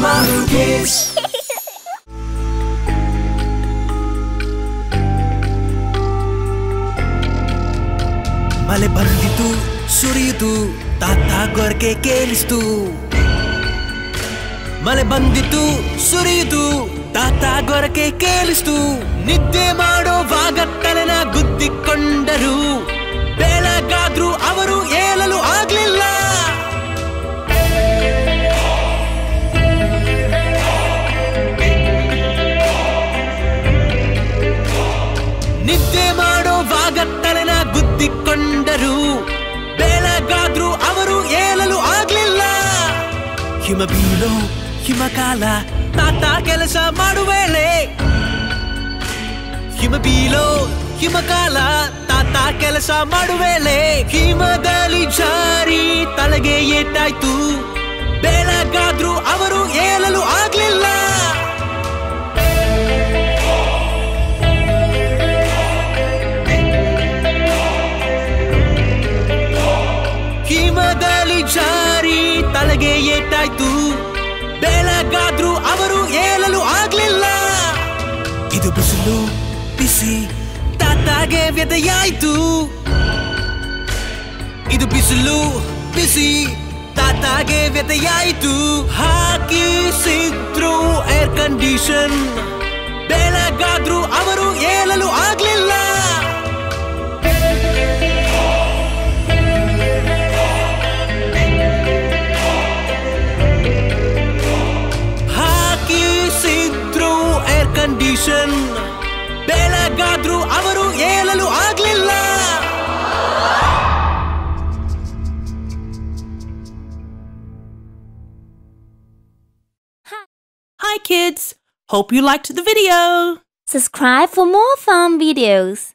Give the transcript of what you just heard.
Maru Kids. ಮಳೆ ಬಂದಿತು ಸುರಿಯಿತು ತಾತ ಗೊರಕೆ ಕೇಳಿಸ್ತು ಮಳೆ ಬಂದಿತು ಸುರಿಯಿತು ತಾತ ಗೊರಕೆ ಕೇಳಿಸ್ತು ನಿದ್ದೆ ಮಾಡೋವಾಗ ತಲೆನ ಗುದ್ದಿಕೊಂಡರು ಬೆಳಗಾದ್ರೂ ಅವರು ಏಳಲು ಆಗ್ಲಿಲ್ಲ ನಿದ್ದೆ ಮಾಡೋವಾಗ ತಲೆನ ಗುದ್ದಿಕೊಂಡರು ಬೆಳಗಾದ್ರೂ ಅವರು ಏಳಲು ಆಗ್ಲಿಲ್ಲ ಹಿಮ ಬೀಳೋ ಹಿಮಕಾಲ ತಾತ ಕೆಲಸ ಮಾಡುವೇಳೆ ಹಿಮ ಬೀಳೋ ಹಿಮಕಾಲ ತಾತ ಕೆಲಸ ಮಾಡುವೇಳೆ ಹಿಮದಲ್ಲಿ ಜಾರಿ ತಲೆಗೆ ಏಟಾಯ್ತು ಬೆಳಗಾದ್ರೂ ಅವರು ಏಳಲು ಆಗ್ಲಿಲ್ಲ ಹಿಮದಲ್ಲಿ ಜಾರಿ ತಲೆಗೆ ಏಟಾಯ್ತು ಬೆಳಗಾದ್ರೂ ಅವರು ಏಳಲು ಆಗ್ಲಿಲ್ಲ ಇದು ಬಿಸಿಲು ಬಿಸಿ ತಾತಾಗೆ ವ್ಯಥೆಯಾಯ್ತು ಇದು ಬಿಸಿಲು ಬಿಸಿ ತಾತಾಗೆ ವ್ಯಥೆಯಾಯ್ತು ಹಾಕಿಸಿದ್ರು ಏರ್ ಕಂಡೀಷನ್ ಬೆಳಗಾದ್ರೂ ಅವರು ಏಳಲು ಆಗ್ಲಿಲ್ಲ ಕಂಡೀಷನ್ ಬೆಳಗಾದ್ರೂ ಅವರು ಏಳಲು ಆಗ್ಲಿಲ್ಲ Hi kids, hope you liked the video. Subscribe for more fun videos.